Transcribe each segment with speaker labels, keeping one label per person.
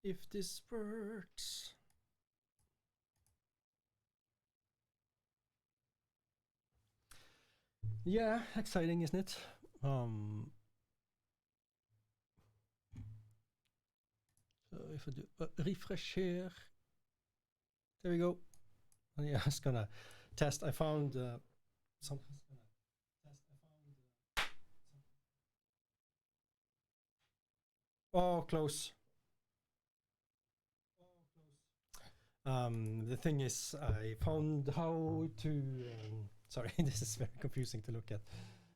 Speaker 1: if this works. Yeah, exciting, isn't it? So if I do a refresh here, there we go. And yeah, I was gonna test. I found something. Oh, close. The thing is, I found how to. Sorry, this is very confusing to look at.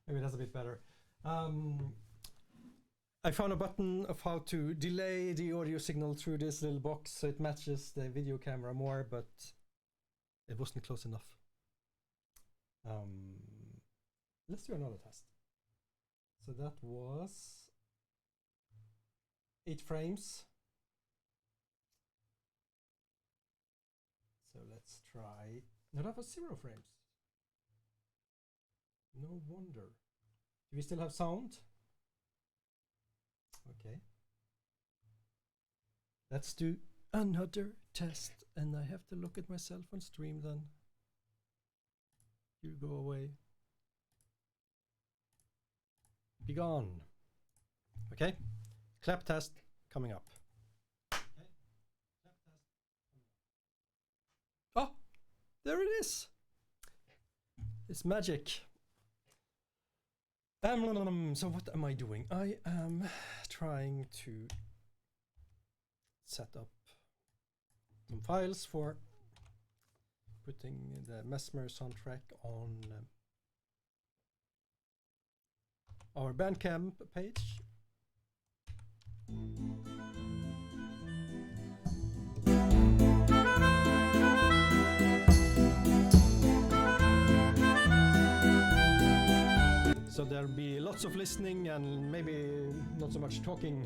Speaker 1: Maybe that's a bit better. I found a button of how to delay the audio signal through this little box so it matches the video camera more, but it wasn't close enough. Let's do another test. So that was 8 frames. So let's try. No, that was 0 frames. No wonder. Do we still have sound? Okay. Let's do another test, and I have to look at myself on stream then. You go away. Be gone. Okay. Clap test coming up. Okay. Clap test coming up. Oh, there it is. It's magic. So what am I doing? I am trying to set up some files for putting the Mesmer soundtrack on our Bandcamp page. So there'll be lots of listening and maybe not so much talking.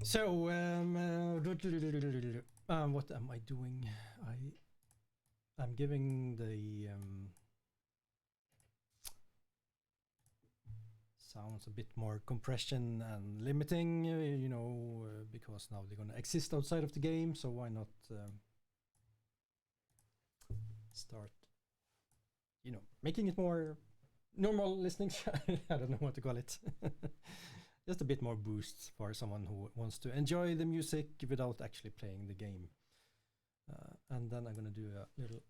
Speaker 1: So, what am I doing? I'm giving the sounds a bit more compression and limiting, you know, because now they're going to exist outside of the game, so why not start, you know, making it more normal listening. I don't know what to call it. Just a bit more boost for someone who wants to enjoy the music without actually playing the game. And then I'm gonna do a little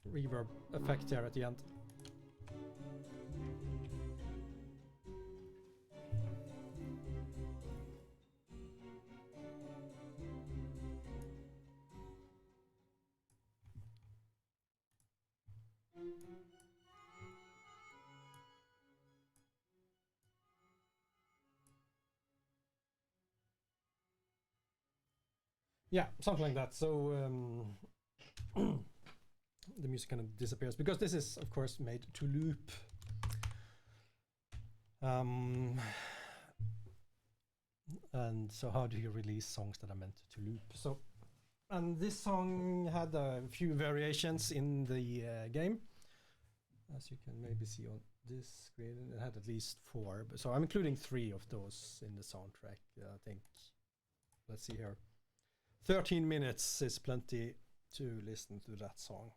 Speaker 1: reverb effect here at the end. Yeah, something like that. So the music kind of disappears because this is, of course, made to loop. And so how do you release songs that are meant to loop? So, and this song had a few variations in the game. As you can maybe see on this screen, it had at least 4. So I'm including 3 of those in the soundtrack. I think, let's see here. 13 minutes is plenty to listen to that song.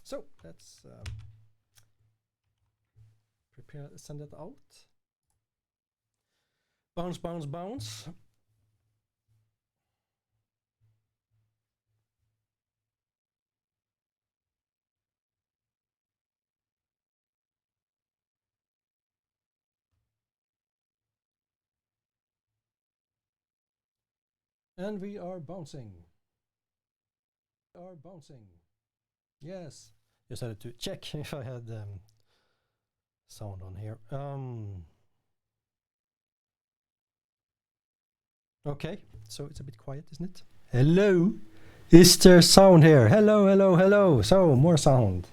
Speaker 1: So let's send it out. Bounce, bounce, bounce. And we are bouncing. Yes. Just had to check if I had sound on here. Okay, so it's a bit quiet, isn't it? Hello, is there sound here? Hello, hello, hello. So more sound.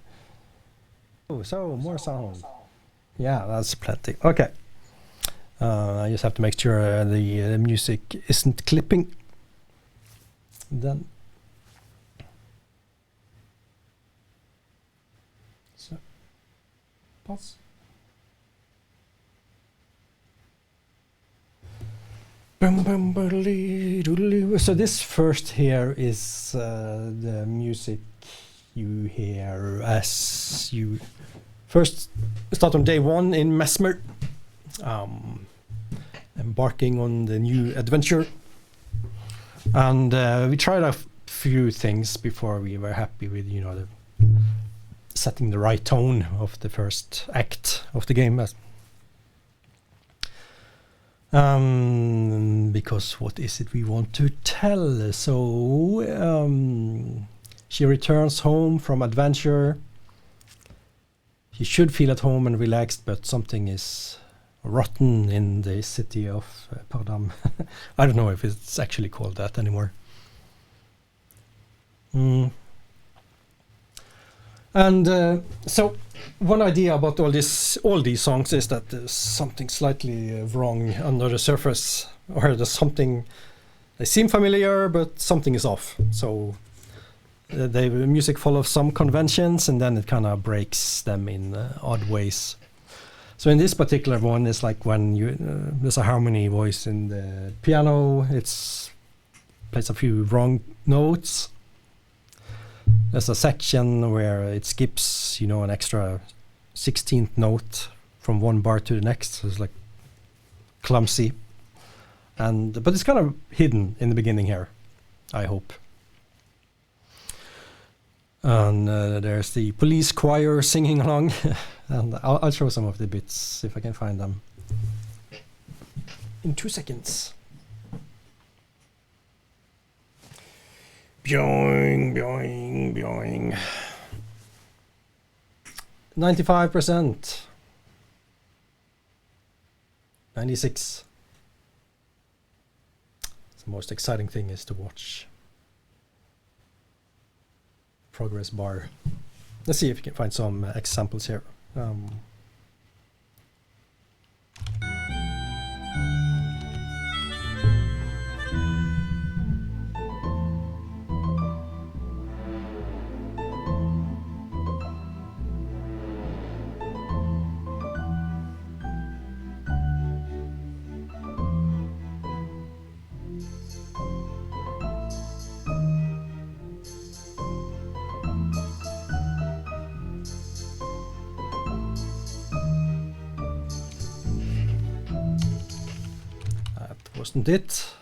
Speaker 1: More sound. Yeah, that's plenty. Okay. I just have to make sure the music isn't clipping. Then. So. Pause. So this first here is the music you hear as you first start on day 1 in Mesmer, embarking on the new adventure. And we tried a few things before we were happy with, you know, setting the right tone of the first act of the game. Because what is it we want to tell? So she returns home from adventure. She should feel at home and relaxed, but something is rotten in the city of Pardam. I don't know if it's actually called that anymore. And so one idea about all these songs is that there's something slightly wrong under the surface, or there's something, they seem familiar but something is off. So the music follows some conventions and then it kind of breaks them in odd ways. So in this particular one, it's like when there's a harmony voice in the piano, it's plays a few wrong notes. There's a section where it skips, you know, an extra 16th note from one bar to the next. So it's like clumsy, but it's kind of hidden in the beginning here, I hope. And there's the police choir singing along, and I'll show some of the bits if I can find them in 2 seconds. Boing, boing, boing. 95%. 96. The most exciting thing is to watch. progress bar. Let's see if we can find some examples here. Wasn't it?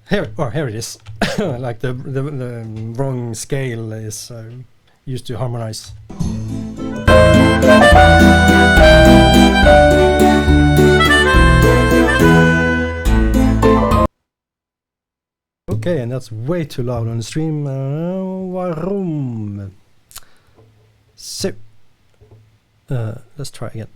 Speaker 1: Here it is. Like the wrong scale is used to harmonize. Okay, and that's way too loud on the stream. Waarom? So, let's try again.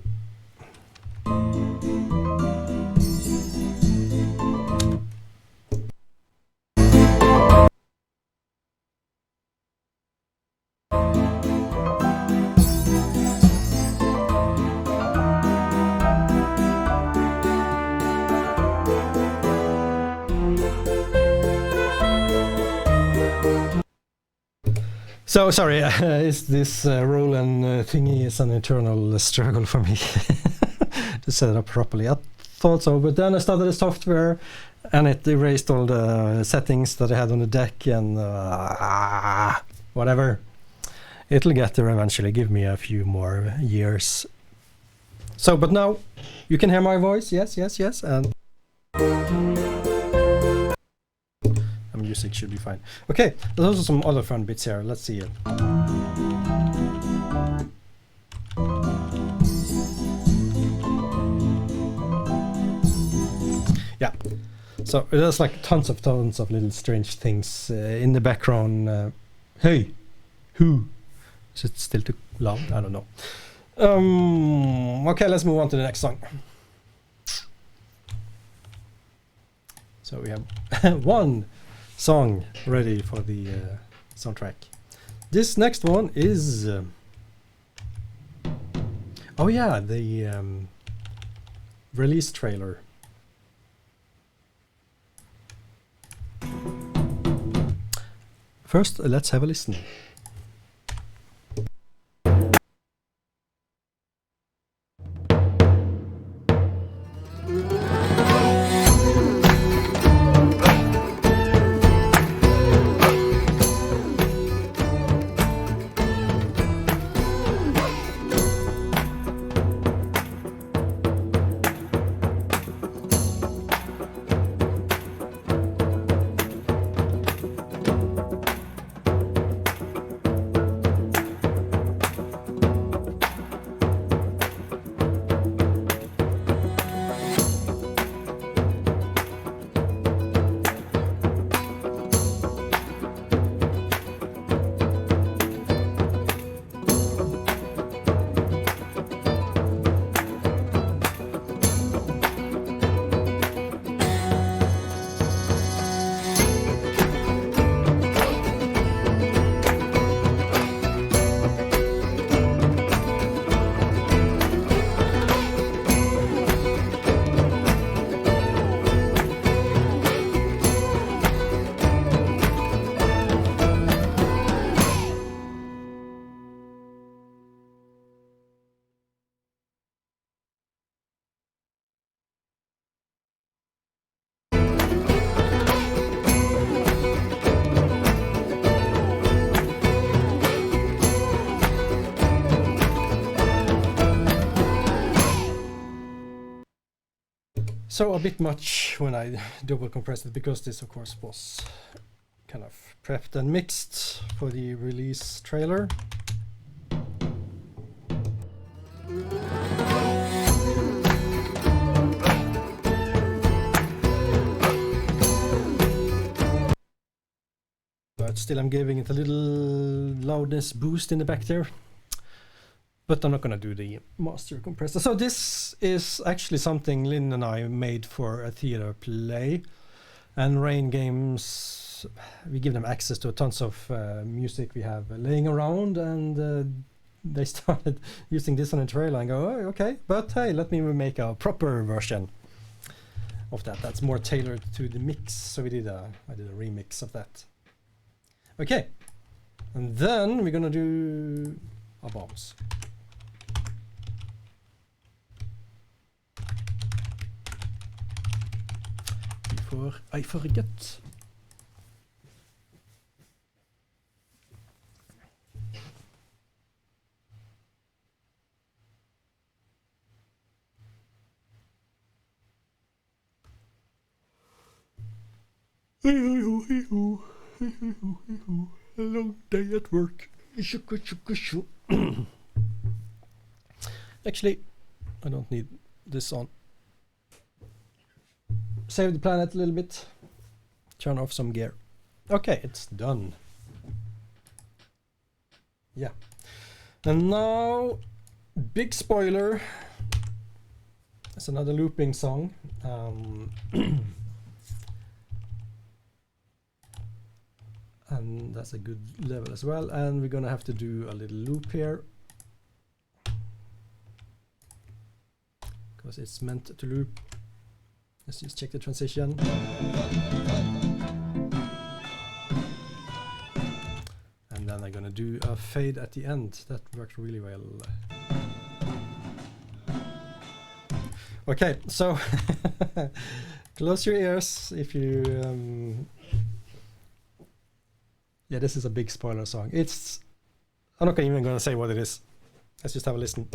Speaker 1: So sorry, is this Roland thingy is an eternal struggle for me to set it up properly. I thought so, but then I started the software and it erased all the settings that I had on the deck and whatever. It'll get there eventually, give me a few more years. So, but now you can hear my voice, yes, and music should be fine. Okay, there's also some other fun bits here. Let's see it. Yeah, so there's like tons of little strange things in the background. Hey, who? Is it still too loud? I don't know. Okay, let's move on to the next song. So we have one song ready for the soundtrack. This next one is oh yeah, the release trailer. First, let's have a listen. So a bit much when I double compressed it, because this of course was kind of prepped and mixed for the release trailer. But still I'm giving it a little loudness boost in the back there. but I'm not gonna do the master compressor. So this is actually something Lynn and I made for a theater play, and Rain Games, we give them access to tons of music we have laying around, and they started using this on a trailer and go, oh, okay, but hey, let me make a proper version of that. That's more tailored to the mix. So I did a remix of that. Okay, and then we're gonna do our bombs. Before I forget. A long day at work. Actually, I don't need this on. Save the planet a little bit. Turn off some gear. Okay, it's done. Yeah. And now, big spoiler. It's another looping song. And that's a good level as well. And we're gonna have to do a little loop here, because it's meant to loop. Let's just check the transition. And then I'm gonna do a fade at the end. That worked really well. Okay, so close your ears if you yeah, this is a big spoiler song. I'm not even gonna say what it is. Let's just have a listen.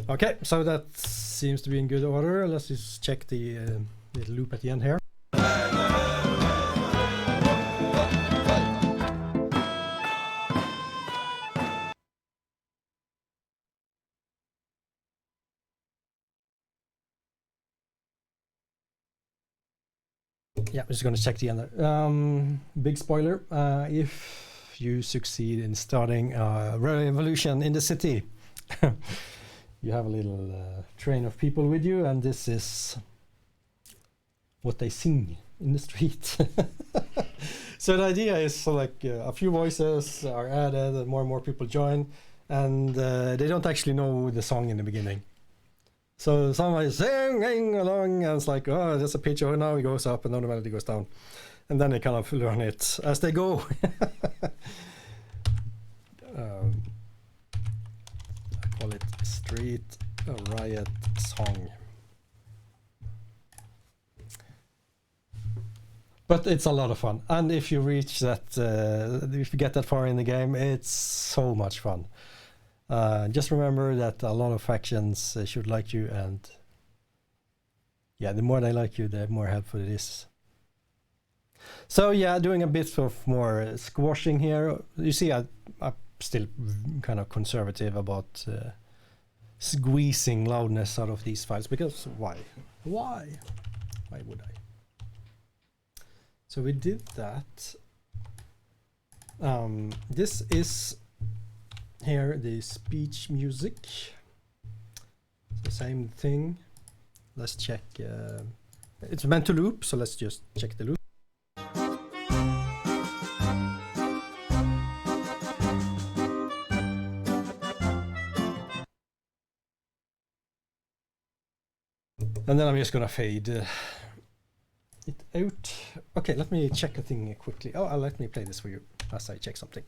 Speaker 1: Okay, so that seems to be in good order. Let's just check the little loop at the end here. Yeah, I'm just going to check the end there. Big spoiler, if you succeed in starting a revolution in the city, you have a little train of people with you, and this is what they sing in the street. So the idea is like a few voices are added and more people join, and they don't actually know the song in the beginning. So someone is singing along, and it's like, oh, there's a pitch, oh, now it goes up and now the melody goes down. And then they kind of learn it as they go. I call it Street Riot Song. But it's a lot of fun. And if you reach that, if you get that far in the game, it's so much fun. Just remember that a lot of factions should like you, and yeah, the more they like you, the more helpful it is. So yeah, doing a bit of more squashing here. You see, I'm still kind of conservative about squeezing loudness out of these files, because why would I? So we did that. This is here the speech music. The same thing. Let's check. It's meant to loop, so let's just check the loop. And then I'm just gonna fade it out. Okay, let me check a thing quickly. Oh, let me play this for you as I check something.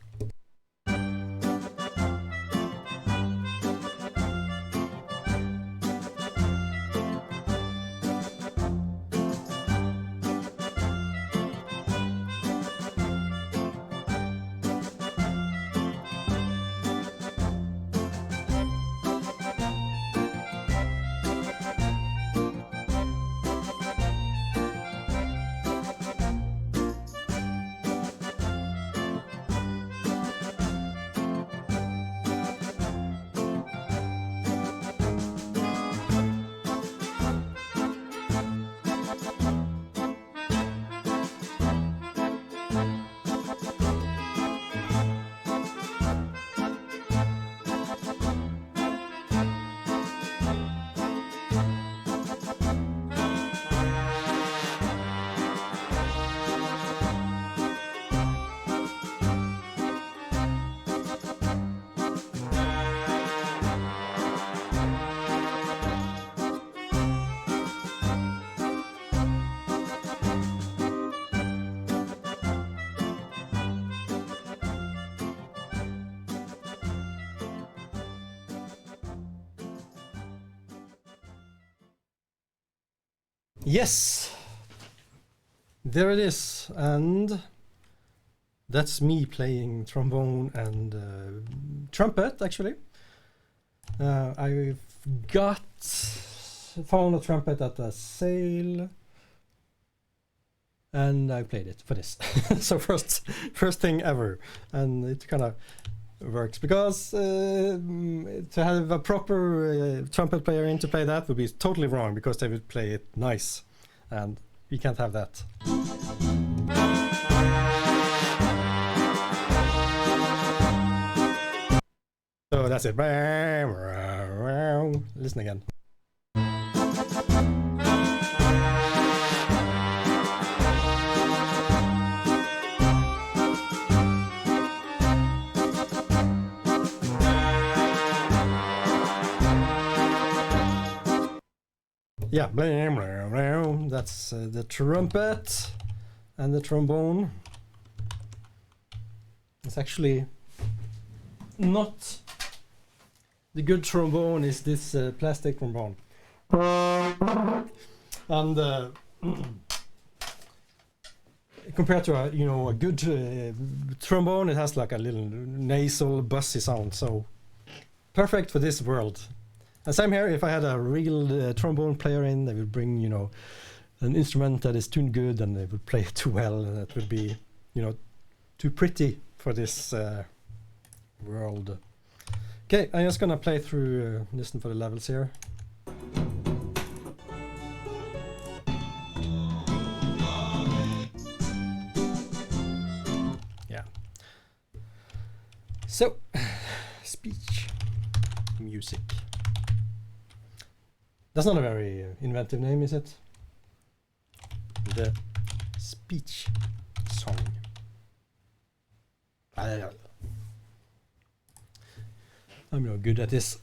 Speaker 1: Yes, there it is, and that's me playing trombone and trumpet, actually. I've found a trumpet at a sale, and I played it for this. So first thing ever, and it kind of works, because to have a proper trumpet player in to play that would be totally wrong, because they would play it nice, and we can't have that. So that's it. Listen again. Yeah, that's the trumpet and the trombone. It's actually not the good trombone, is this plastic trombone. And compared to a good trombone, it has like a little nasal bussy sound, so perfect for this world. And same here, if I had a real trombone player in, they would bring, an instrument that is tuned good, and they would play it too well, and it would be, too pretty for this world. Okay, I'm just gonna play through, listen for the levels here. Yeah. So, speech music. That's not a very inventive name, is it? The speech song. I'm not good at this.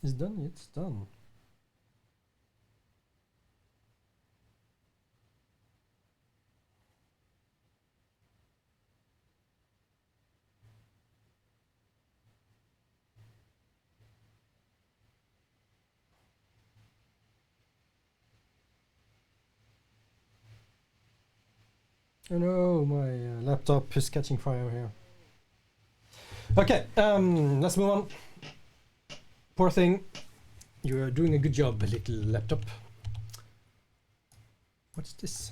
Speaker 1: It's done, it's done. Oh no, my laptop is catching fire here. Okay, let's move on. Poor thing. You're doing a good job, little laptop. What's this?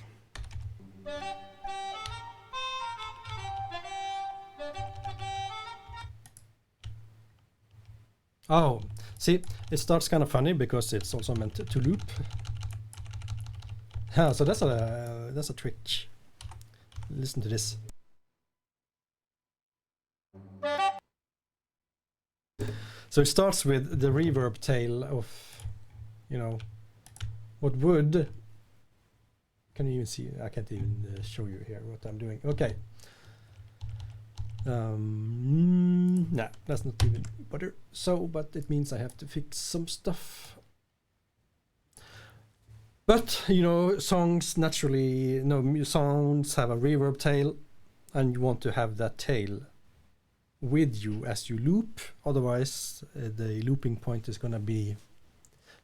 Speaker 1: Oh, see, it starts kind of funny because it's also meant to loop. So that's a trick. Listen to this. So it starts with the reverb tail of, you know, what would. Can you even see? I can't even show you here what I'm doing. Okay. Nah, that's not even bother. So, but it means I have to fix some stuff. But, you know, songs naturally, songs have a reverb tail, and you want to have that tail with you as you loop. Otherwise, the looping point is gonna be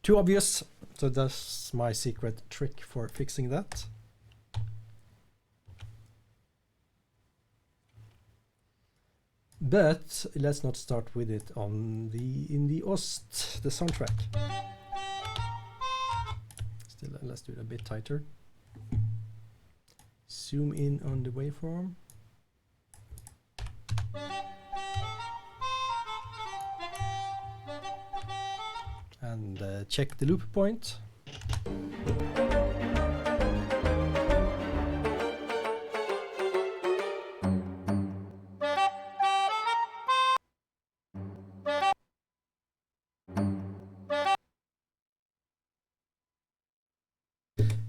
Speaker 1: too obvious. So that's my secret trick for fixing that. But let's not start with it in the OST, the soundtrack. Still, let's do it a bit tighter. Zoom in on the waveform. And check the loop point.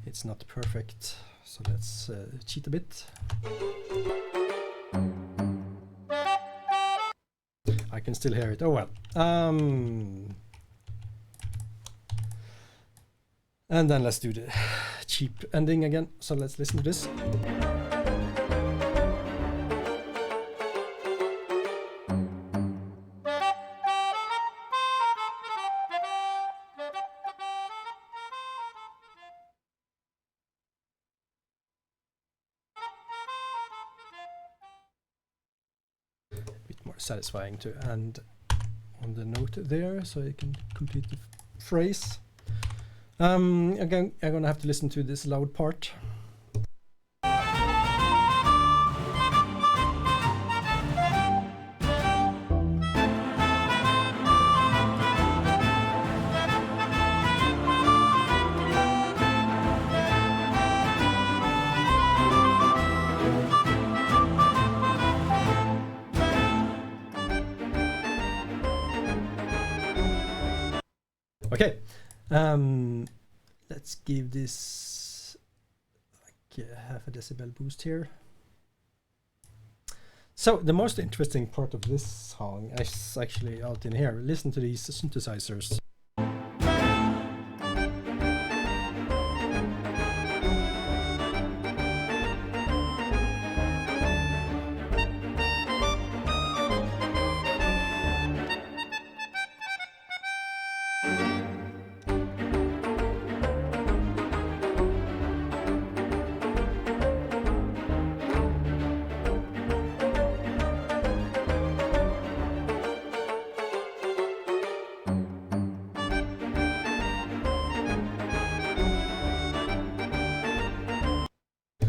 Speaker 1: It's not perfect, so let's cheat a bit. I can still hear it. Oh well. And then let's do the cheap ending again. So let's listen to this. Satisfying to end on the note there, so you can complete the phrase. Again, I'm gonna have to listen to this loud part. Okay, let's give this like half a decibel boost here. So the most interesting part of this song is actually out in here. Listen to these synthesizers.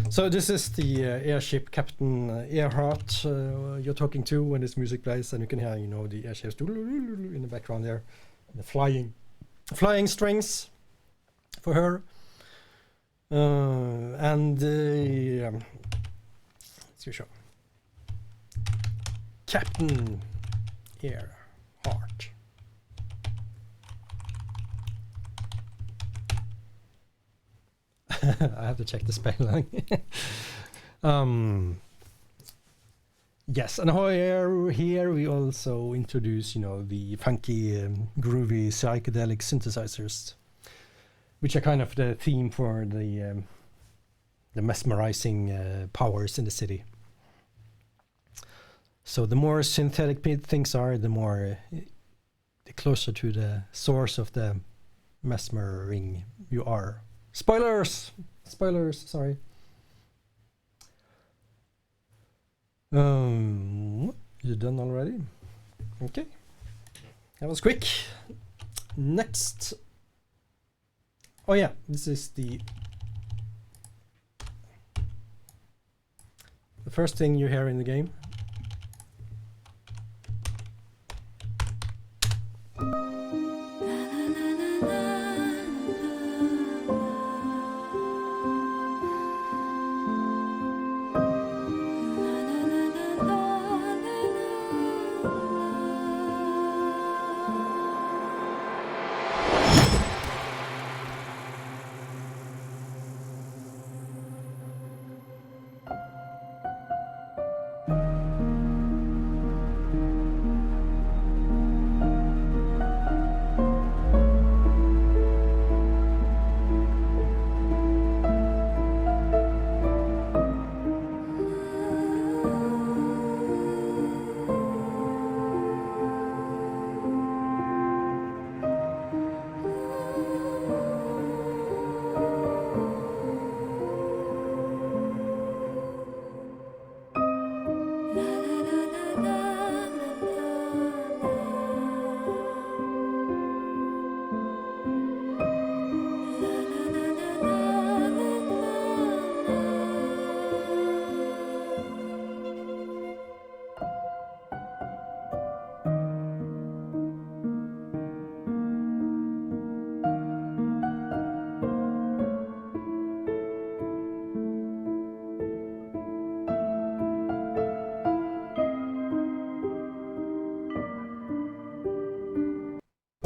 Speaker 1: So this is the airship captain Airheart you're talking to when this music plays, and you can hear, you know, the airships in the background there, the flying strings for her, and let's show Captain Airheart. I have to check the spelling. Yes, and here we also introduce, you know, the funky, groovy, psychedelic synthesizers, which are kind of the theme for the mesmerizing powers in the city. So the more synthetic things are, the more the closer to the source of the mesmering you are. Spoilers, sorry. You done already? Okay. That was quick. Next. Oh yeah, this is the first thing you hear in the game.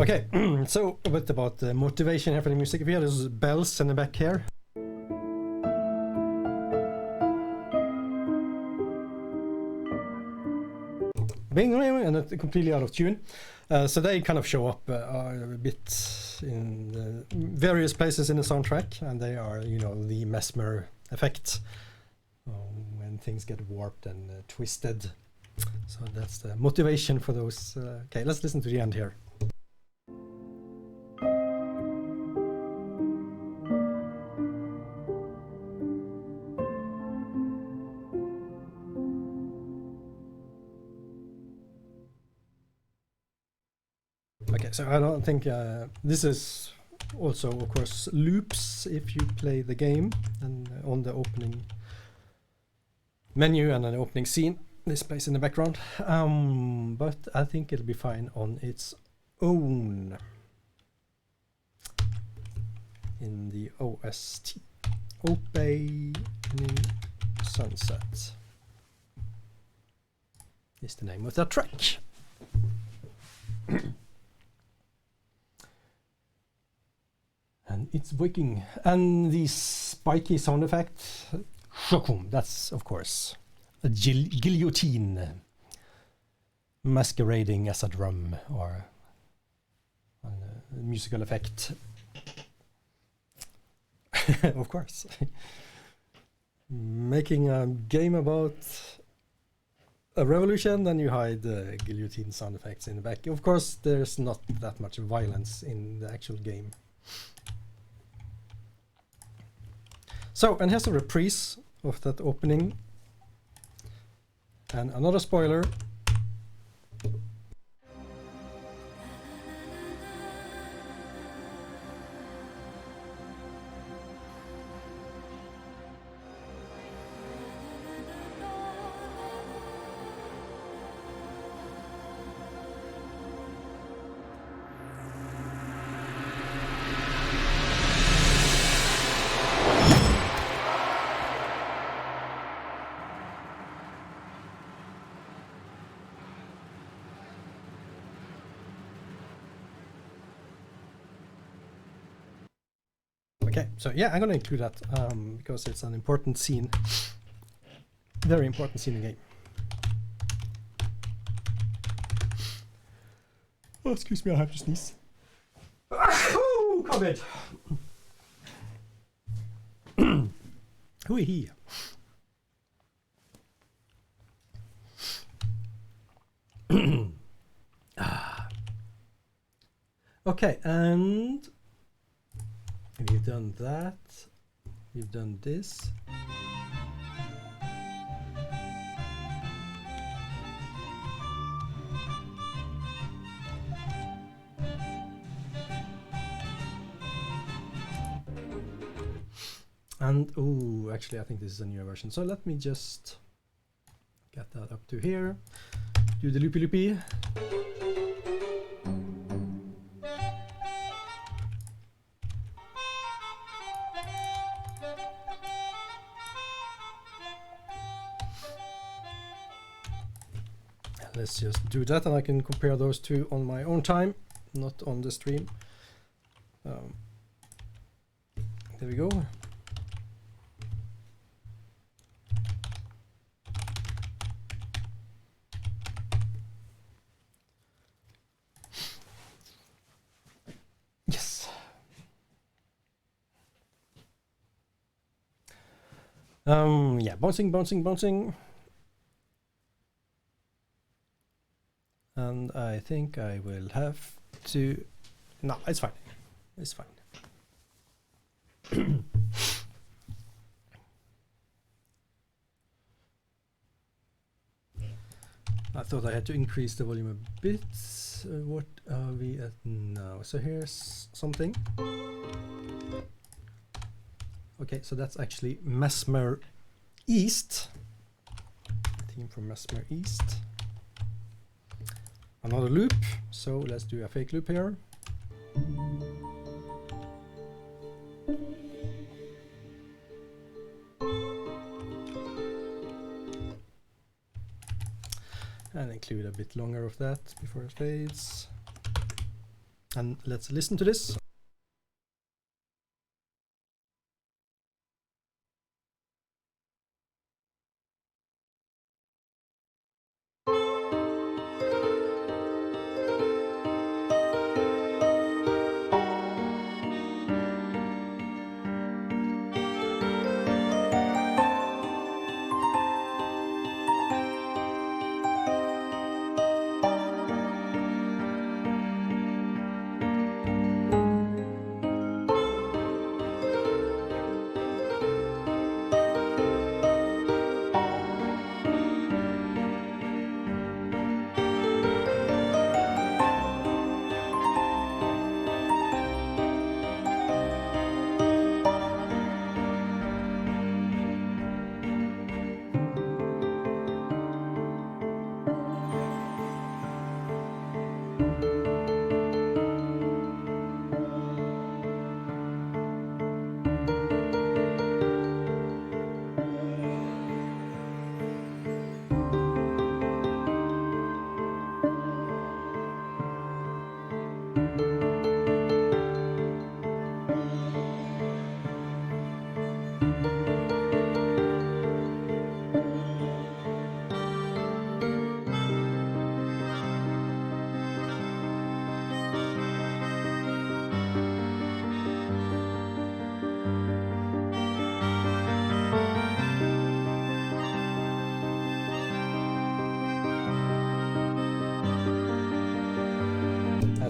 Speaker 1: Okay, so a bit about the motivation here for the music. We have those bells in the back here. Bing, and it's completely out of tune. So they kind of show up a bit in various places in the soundtrack, and they are, you know, the Mesmer effect when things get warped and twisted. So that's the motivation for those. Okay, let's listen to the end here. Okay, so I don't think this is also, of course, loops if you play the game, and on the opening menu and an opening scene, this plays in the background. But I think it'll be fine on its own in the OST. Opejning Sunset is the name of that track. And it's working. And the spiky sound effect, that's of course a guillotine masquerading as a drum or a musical effect. Of course. Making a game about a revolution, then you hide the guillotine sound effects in the back. Of course, there's not that much violence in the actual game. So, and here's a reprise of that opening. And another spoiler. Okay, so yeah, I'm gonna include that because it's an important scene, very important scene in the game. Oh, excuse me, I have to sneeze. Oh, COVID. Who is he? Okay, and we've done that. We've done this. And oh, actually I think this is a newer version, so let me just get that up to here, do the loopy loopy. Let's just do that, and I can compare those two on my own time, not on the stream. There we go. Yes. Yeah, bouncing, bouncing, bouncing. And I think I will have to... No, it's fine. It's fine. I thought I had to increase the volume a bit. What are we at now? So here's something. Okay, so that's actually Mesmer East. Theme from Mesmer East. Another loop, so let's do a fake loop here. And include a bit longer of that before it fades. And let's listen to this.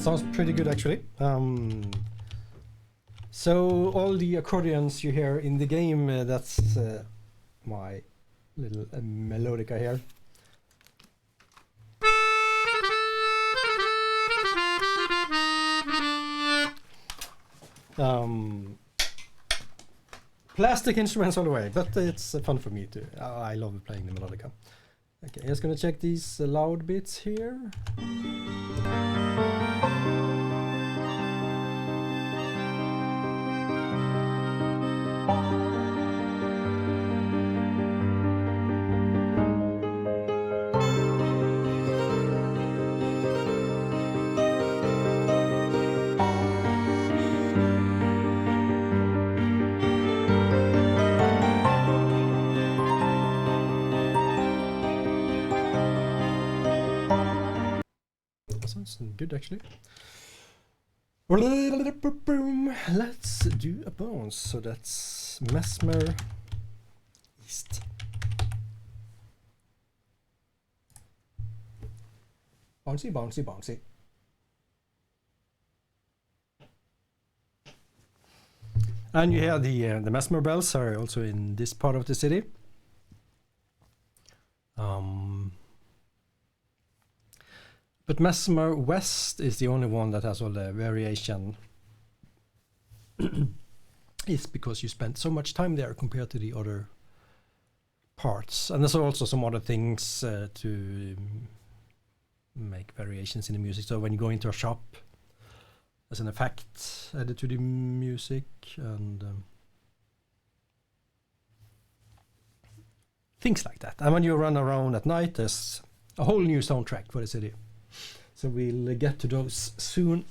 Speaker 1: That sounds pretty good, actually. So all the accordions you hear in the game, that's my little melodica here. Plastic instruments all the way, but it's fun for me too. I love playing the melodica. Okay, just gonna check these loud bits here. Sounds good, actually. Let's do a bounce. So that's Mesmer East. Bouncy, bouncy, bouncy. And you hear the Mesmer bells are also in this part of the city. But Mesmer West is the only one that has all the variation is because you spent so much time there compared to the other parts. And there's also some other things to make variations in the music. So when you go into a shop, there's an effect added to the music, and things like that. And when you run around at night, there's a whole new soundtrack for the city. So we'll get to those soon.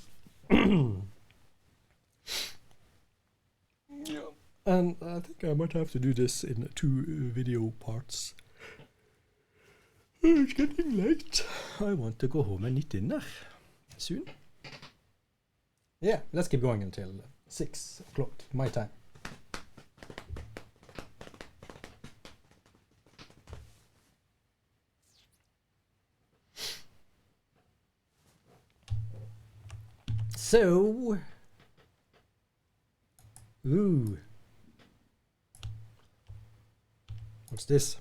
Speaker 1: Yeah. And I think I might have to do this in 2 video parts. It's getting late. I want to go home and eat dinner soon. Yeah, let's keep going until 6 o'clock my time. So, ooh, what's this?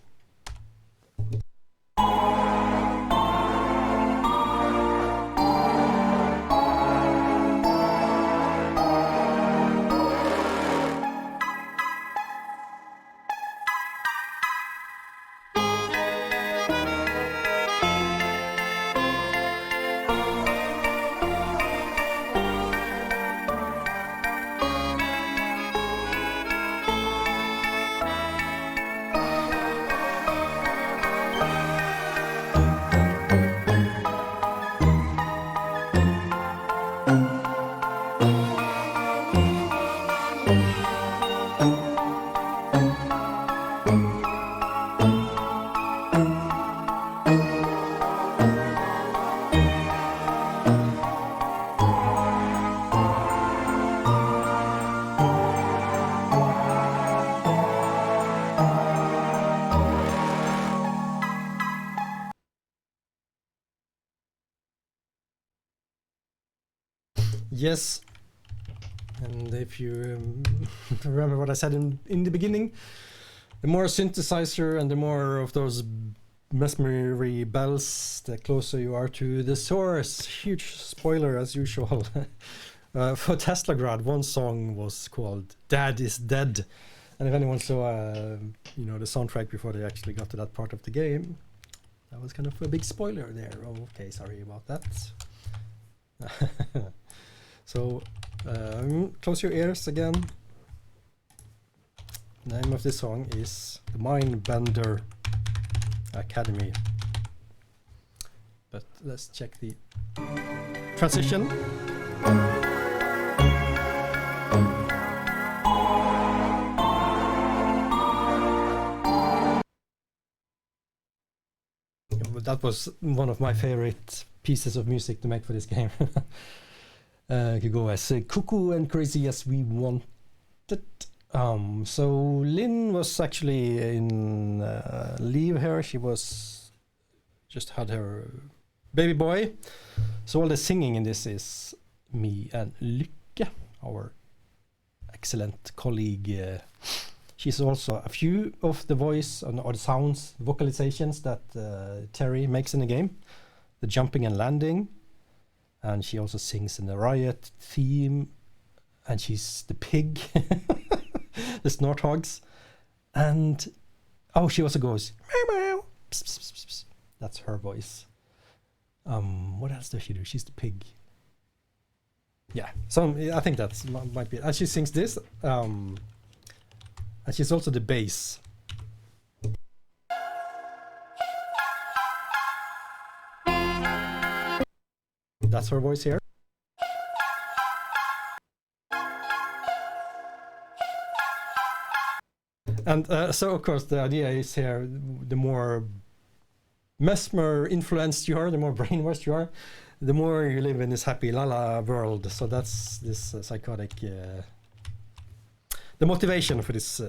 Speaker 1: Yes, and if you remember what I said in the beginning, the more synthesizer and the more of those mesmery bells, the closer you are to the source. Huge spoiler as usual. For Tesla Grad, one song was called "Dad is Dead," and if anyone saw, you know, the soundtrack before they actually got to that part of the game, that was kind of a big spoiler there. Oh, okay, sorry about that. So, close your ears again. The name of this song is the Mindbender Academy. But let's check the transition. That was one of my favorite pieces of music to make for this game. Could go as cuckoo and crazy as we wanted. So Lynn was actually in leave here. She was just had her baby boy. So all the singing in this is me and Lykke, our excellent colleague. She's also a few of the voice or the sounds, vocalizations that Terry makes in the game. The jumping and landing. And she also sings in the Riot theme. And she's the pig. The Snorthogs. And, oh, she also goes, meow, meow. Pss, pss, pss, pss. That's her voice. What else does she do? She's the pig. Yeah, so I think that might be it. And she sings this. And she's also the bass. That's her voice here. And so, of course, the idea is here, the more Mesmer influenced you are, the more brainwashed you are, the more you live in this happy la-la world. So that's this psychotic... the motivation for this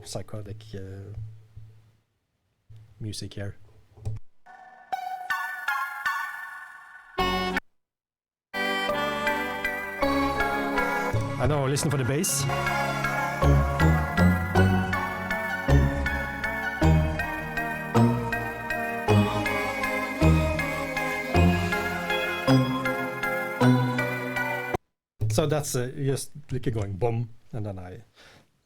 Speaker 1: psychotic music here. I know, listen for the bass. So that's just like going boom, and then I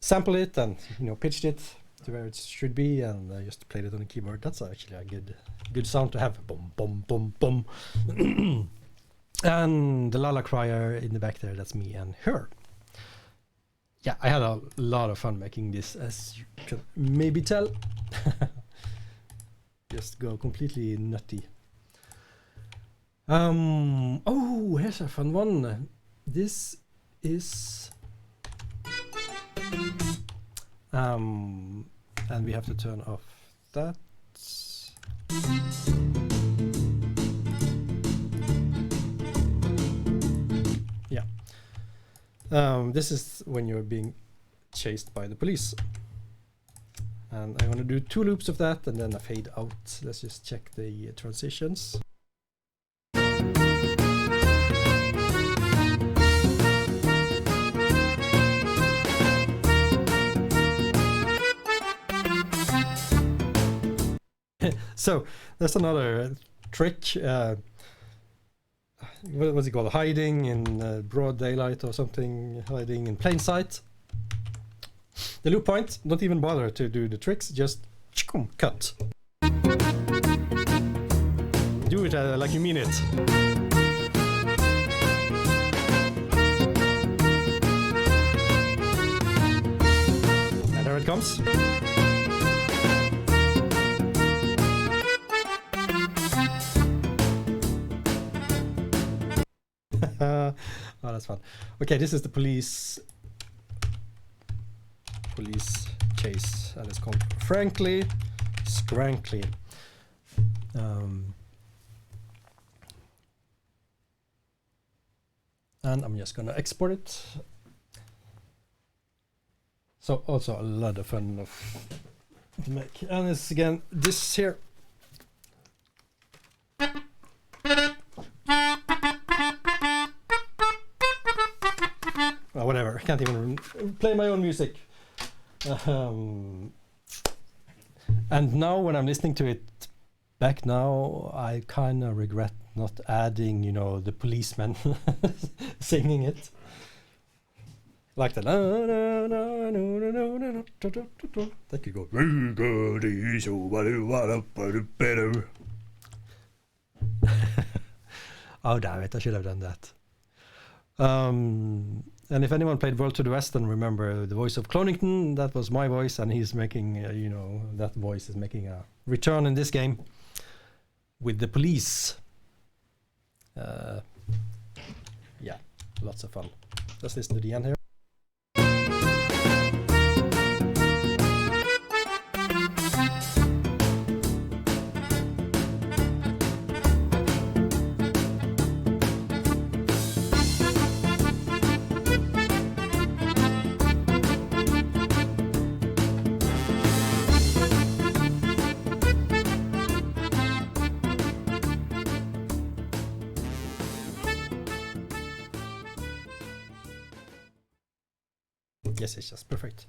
Speaker 1: sample it and pitched it to where it should be, and I just played it on the keyboard. That's actually a good sound to have. Boom, boom, boom, boom. And the Lala Crier in the back there, that's me and her. Yeah, I had a lot of fun making this, as you can maybe tell. Just go completely nutty. Oh, here's a fun one. This is and we have to turn off that. Yeah. This is when you're being chased by the police. And I'm going to do 2 loops of that and then a fade out. Let's just check the transitions. So that's another trick. What's it called? Hiding in broad daylight or something. Hiding in plain sight. The loop point, don't even bother to do the tricks, just cut. Do it like you mean it. And there it comes. Oh, that's fun. Okay, this is the police chase, and it's called Frankly Scrankly. And I'm just gonna export it. So also a lot of fun to make. And it's again this here. Whatever, I can't even play my own music. And now when I'm listening to it back now, I kind of regret not adding, the policeman singing it. Like the that could go. Oh damn it, I should have done that. And if anyone played World to the West and remember the voice of Clonington, that was my voice, and he's making, that voice is making a return in this game with the police. Yeah, lots of fun. Let's listen to the end here. Yes, it's just perfect.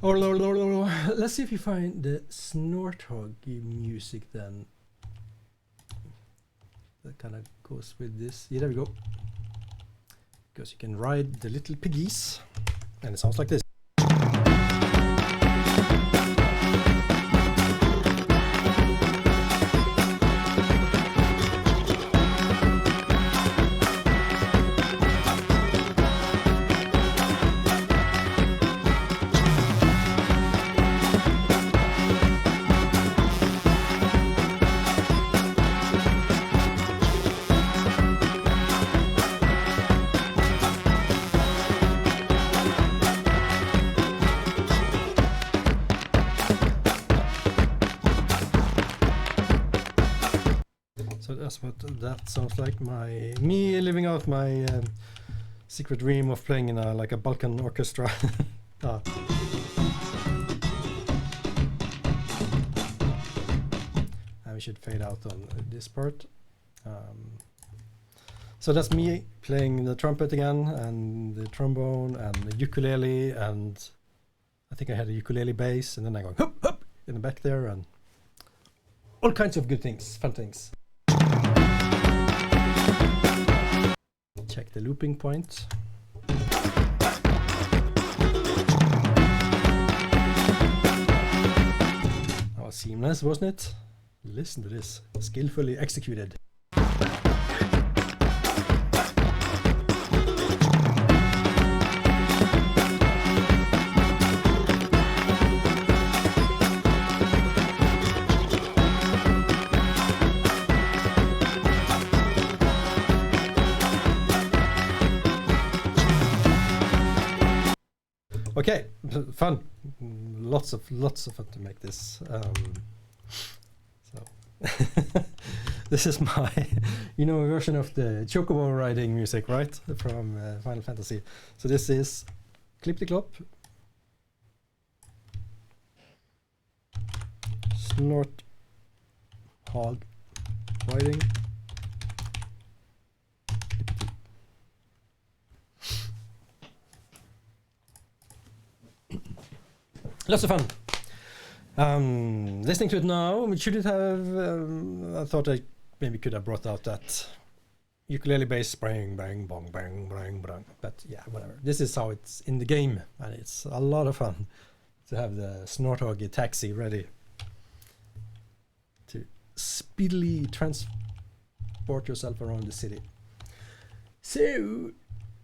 Speaker 1: Oh, let's see if we find the Snorthog music then. That kind of goes with this. Yeah, there we go. Because you can ride the little piggies, and it sounds like this. So that's what that sounds like. Me living out my secret dream of playing in like a Balkan orchestra. And we should fade out on this part. So that's me playing the trumpet again, and the trombone, and the ukulele, and I think I had a ukulele bass, and then I go hup hup in the back there, and all kinds of good things, fun things. Check the looping point. seamless, wasn't it? Listen to this, skillfully executed. Okay, fun. Lots of fun to make this. So this is my, version of the chocobo riding music, right? From Final Fantasy. So this is Clip-de-Clop, Snorthog Riding. Lots of fun. Listening to it now, should it have? I thought I maybe could have brought out that ukulele bass, bang, bang, bong, bang, bang, bang. But yeah, whatever. This is how it's in the game, and it's a lot of fun to have the Snorthog taxi ready to speedily transport yourself around the city. So,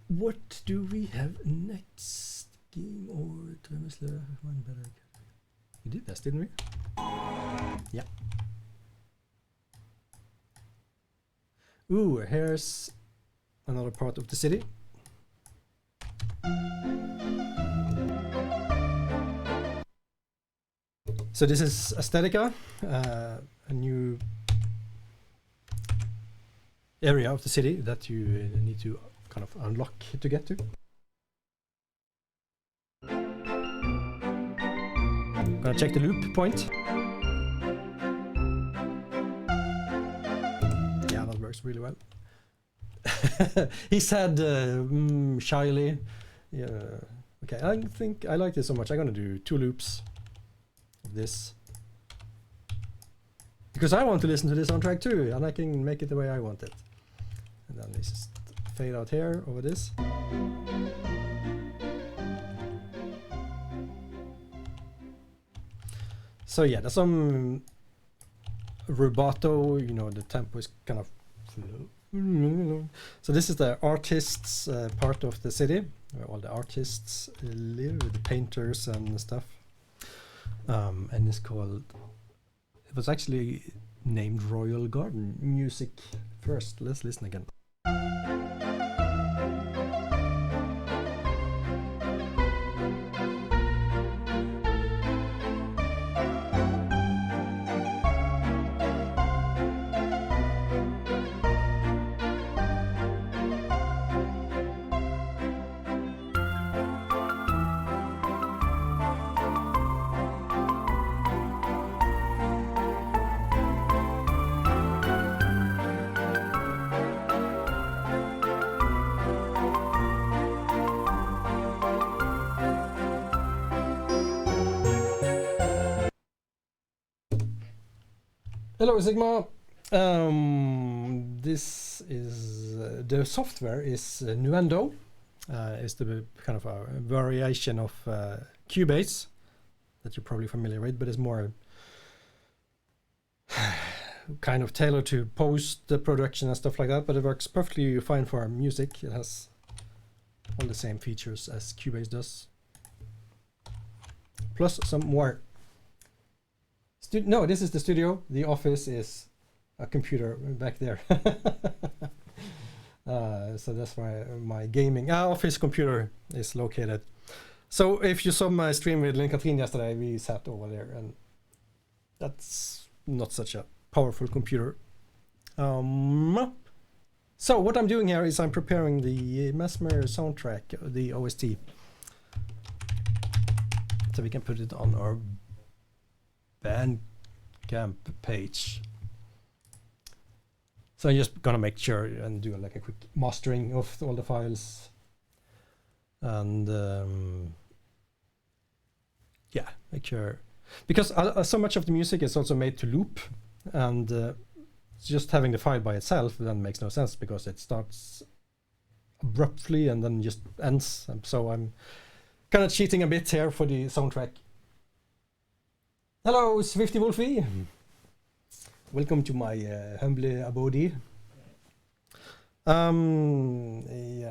Speaker 1: what do we have next? Game or Mesmer Mindbender Academy. We did this, didn't we? Yeah. Ooh, here's another part of the city. So this is Aestetica, a new area of the city that you need to kind of unlock to get to. Gonna check the loop point. Yeah, that works really well. He said shyly. Yeah. Okay, I think I like this so much. I'm gonna do 2 loops of this because I want to listen to this soundtrack too, and I can make it the way I want it. And then let's just fade out here over this. So yeah, there's some rubato, the tempo is kind of slow. So this is the artists part of the city, where all the artists live, the painters and stuff. And it's called, it was actually named Royal Garden Music first. Let's listen again. Hello Sigma. This is the software is Nuendo. It's the kind of a variation of Cubase that you're probably familiar with, but it's more kind of tailored to post the production and stuff like that. But it works perfectly fine for music. It has all the same features as Cubase does, plus some more. No, this is the studio. The office is a computer back there. So that's why my gaming office computer is located. So if you saw my stream with Lynn Katrin yesterday, we sat over there, and that's not such a powerful computer. So what I'm doing here is I'm preparing the Mesmer soundtrack, the OST, so we can put it on our Bandcamp page. So I'm just gonna make sure and do like a quick mastering of all the files, and yeah, make sure, because so much of the music is also made to loop, and just having the file by itself then makes no sense because it starts abruptly and then just ends. So I'm kind of cheating a bit here for the soundtrack. Hello, Swifty Wolfie. Welcome to my humble abode. Yeah,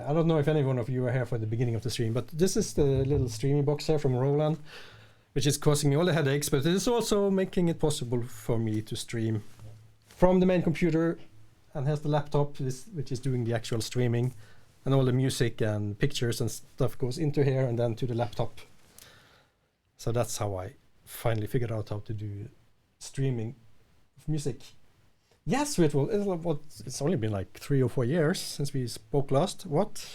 Speaker 1: I don't know if any one of you are here for the beginning of the stream, but this is the little streaming box here from Roland, which is causing me all the headaches, but it is also making it possible for me to stream from the main computer. And here's the laptop, which is doing the actual streaming, and all the music and pictures and stuff goes into here and then to the laptop. So that's how I finally figured out how to do streaming of music. Yes, it's only been like 3 or 4 years since we spoke last. What?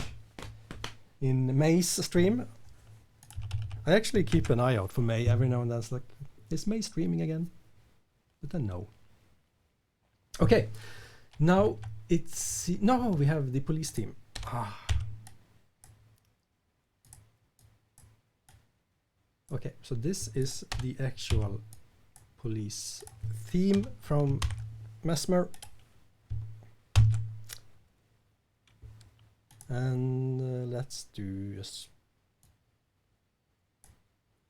Speaker 1: In May's stream? I actually keep an eye out for May every now and then. It's like, is May streaming again? But then no. Okay, now no, we have the police team. Okay, so this is the actual police theme from Mesmer. And let's do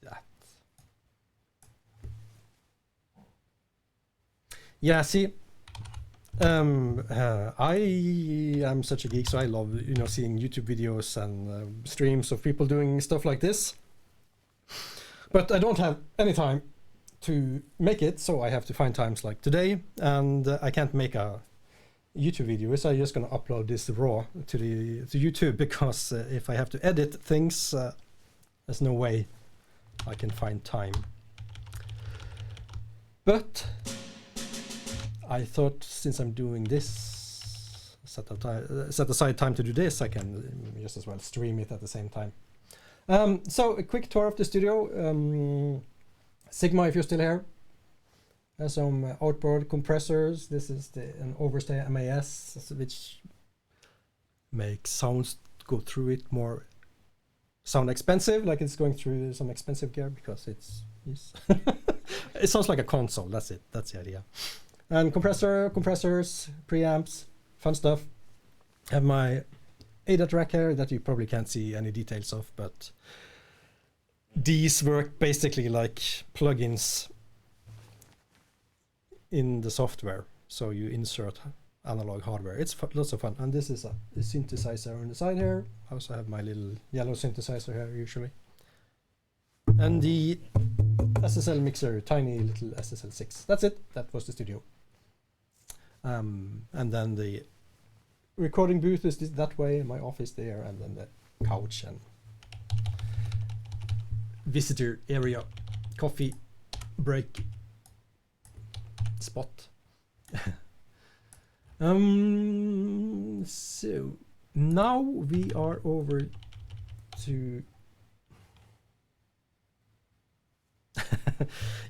Speaker 1: that. Yeah, see, I am such a geek, so I love, seeing YouTube videos and streams of people doing stuff like this. But I don't have any time to make it, so I have to find times like today, and I can't make a YouTube video, so I'm just gonna upload this raw to YouTube, because if I have to edit things, there's no way I can find time. But I thought, since I'm doing this, set aside time to do this, I can just as well stream it at the same time. So a quick tour of the studio. Sigma, if you're still here, has some outboard compressors. This is an overstay MAS, which makes sounds go through it more sound expensive, like it's going through some expensive gear, because it's it sounds like a console. That's it. That's the idea. And compressors, preamps, fun stuff. Have my ADAT rack here that you probably can't see any details of, but these work basically like plugins in the software. So you insert analog hardware. It's lots of fun. And this is a synthesizer on the side here. I also have my little yellow synthesizer here usually. And the SSL mixer, tiny little SSL6. That's it. That was the studio. And then the recording booth is that way, my office there, and then the couch and visitor area, coffee break spot. So now we are over to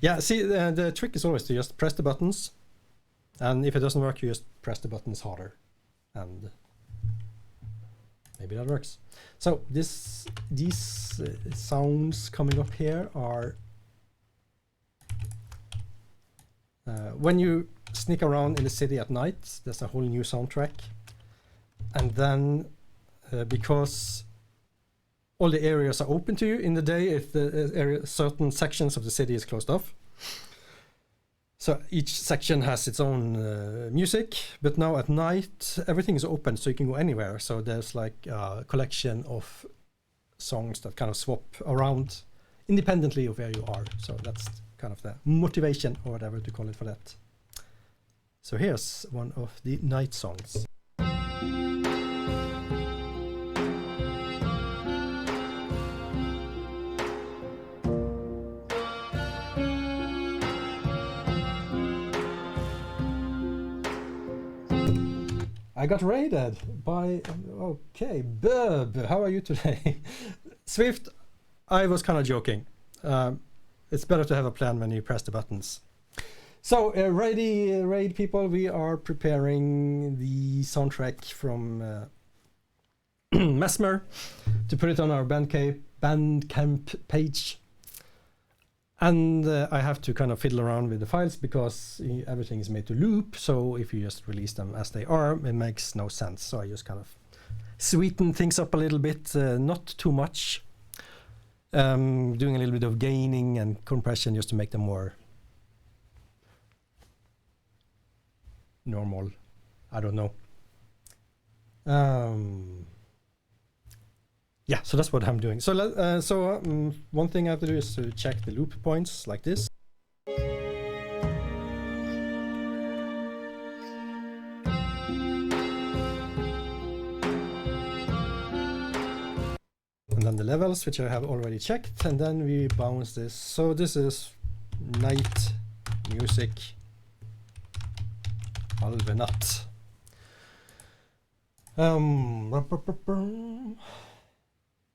Speaker 1: yeah, see, the trick is always to just press the buttons, and if it doesn't work, you just press the buttons harder, and maybe that works. So these sounds coming up here are when you sneak around in the city at night, there's a whole new soundtrack, and then because all the areas are open to you in the day, if the certain sections of the city is closed off. So each section has its own music, but now at night everything is open, so you can go anywhere. So there's like a collection of songs that kind of swap around independently of where you are. So that's kind of the motivation, or whatever to call it, for that. So here's one of the night songs. I got raided by, okay, Bub, how are you today? Swift, I was kind of joking. It's better to have a plan when you press the buttons. So, raid people, we are preparing the soundtrack from Mesmer to put it on our Bandcamp page. And I have to kind of fiddle around with the files, because everything is made to loop. So if you just release them as they are, it makes no sense. So I just kind of sweeten things up a little bit, not too much. Doing a little bit of gaining and compression just to make them more normal. I don't know. Yeah, so that's what I'm doing. So one thing I have to do is to check the loop points like this. And then the levels, which I have already checked, and then we bounce this. So this is Nightmusic Alvenatt.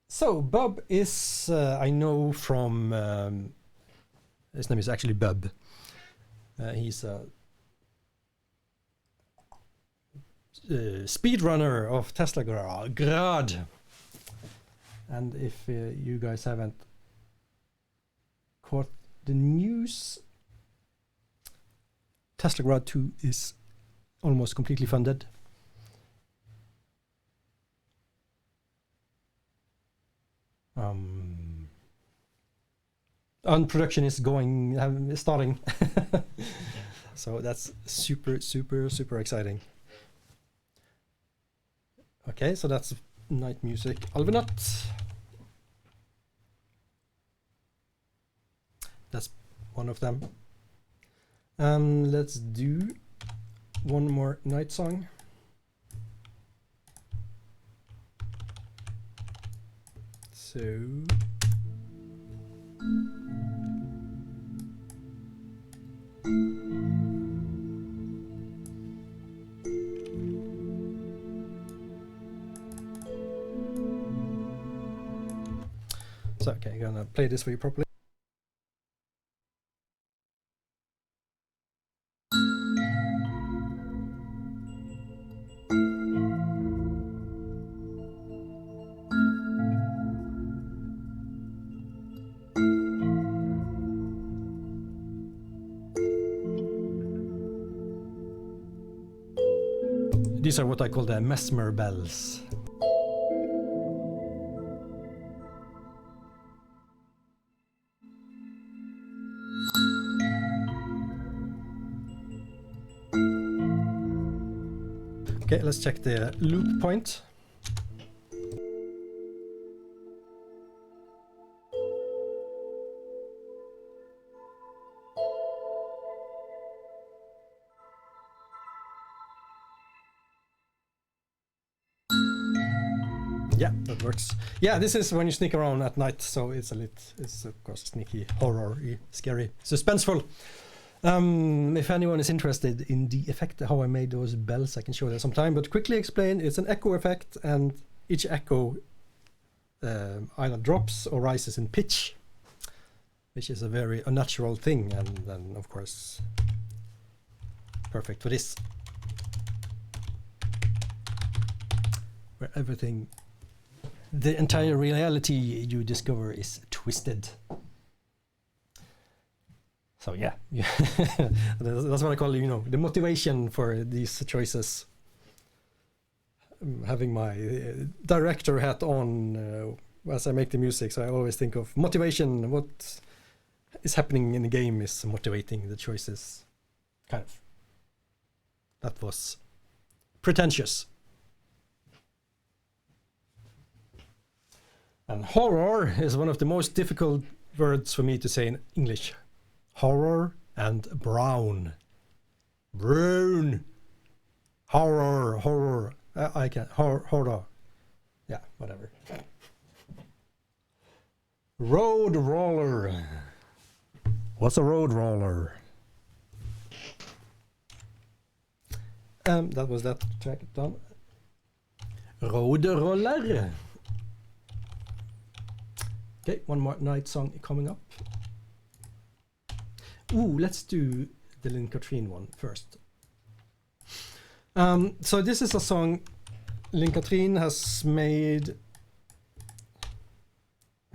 Speaker 1: So Bub is, I know from, his name is actually Bub. He's a speedrunner of Tesla Grad. And if you guys haven't caught the news, Tesla Grad 2 is almost completely funded. And production is starting. So that's super exciting. Okay, so that's Nightmusic Alvenatt. That's one of them. Let's do one more night song. So okay, I'm gonna play this for you properly. These are what I call the Mesmer bells. Okay, let's check the loop point. Yeah, that works. Yeah, this is when you sneak around at night, so it's of course sneaky, horror-y, scary, suspenseful. If anyone is interested in the effect, how I made those bells, I can show that sometime, but quickly explain, it's an echo effect, and each echo either drops or rises in pitch, which is a very unnatural thing, and then of course perfect for this, where everything, the entire reality you discover is twisted. So yeah, that's what I call, the motivation for these choices. Having my director hat on as I make the music, so I always think of motivation. What is happening in the game is motivating the choices. Kind of. That was pretentious. And horror is one of the most difficult words for me to say in English. Horror and brown. Brown. Horror. I can't. Horror. Yeah, whatever. Road roller. What's a road roller? That was that track done. Road roller. Okay, one more night song coming up. Ooh, let's do the Lynn Katrine one first. So this is a song Lynn Katrine has made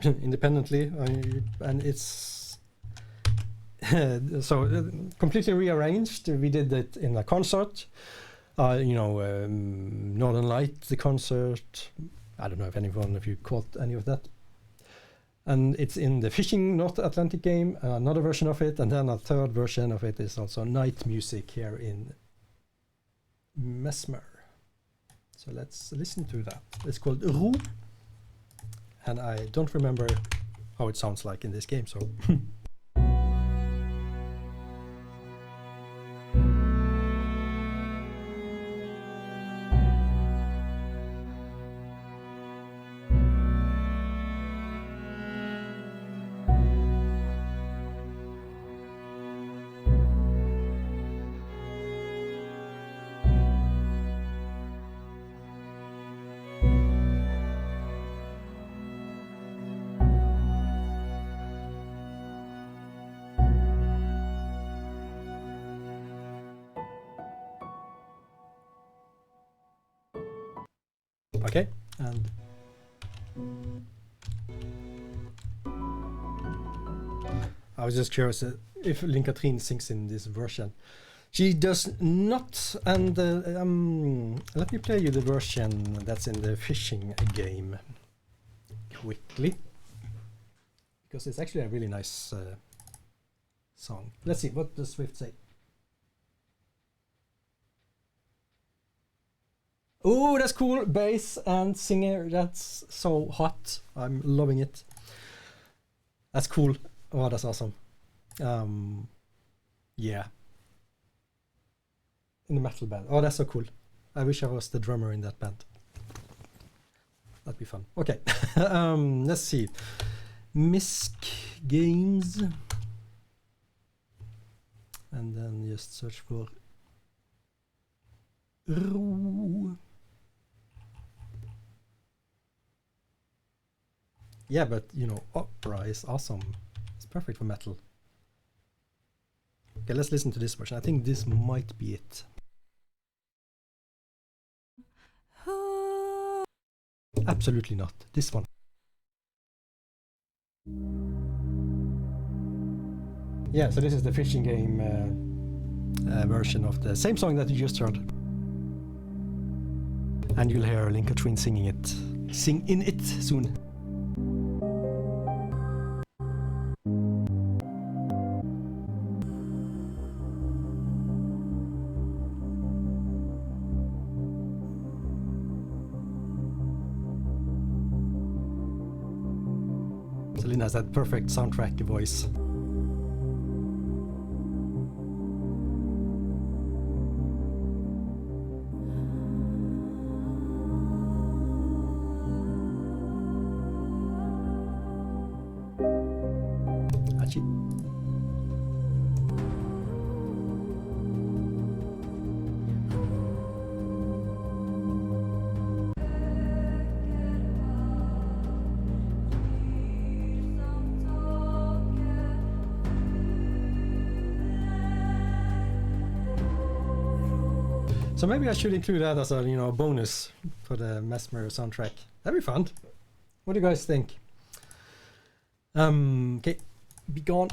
Speaker 1: independently, and it's completely rearranged. We did it in a concert, Northern Light, the concert. I don't know if anyone of you caught any of that. And it's in the Fishing North Atlantic game, another version of it, and then a third version of it is also Nightmusic here in Mesmer. So let's listen to that. It's called Ro, and I don't remember how it sounds like in this game, so okay. And I was just curious if Lynn-Cathrine sings in this version. She does not, and let me play you the version that's in the fishing game quickly, because it's actually a really nice song. Let's see, what does Swift say? Oh, that's cool, bass and singer, that's so hot. I'm loving it. That's cool. Oh, that's awesome. Yeah. In the metal band. Oh, that's so cool. I wish I was the drummer in that band. That'd be fun. Okay. Let's see. Misc Games. And then just search for Ro. Yeah, but you know, opera is awesome. It's perfect for metal. Okay, let's listen to this version. I think this might be it. Absolutely not. This one. Yeah, so this is the fishing game version of the same song that you just heard. And you'll hear Lynn-Cathrine sing in it soon. Lynn has that perfect soundtrack voice. Achi. So maybe I should include that as a bonus for the Mesmer soundtrack. That'd be fun. What do you guys think? Okay, be gone.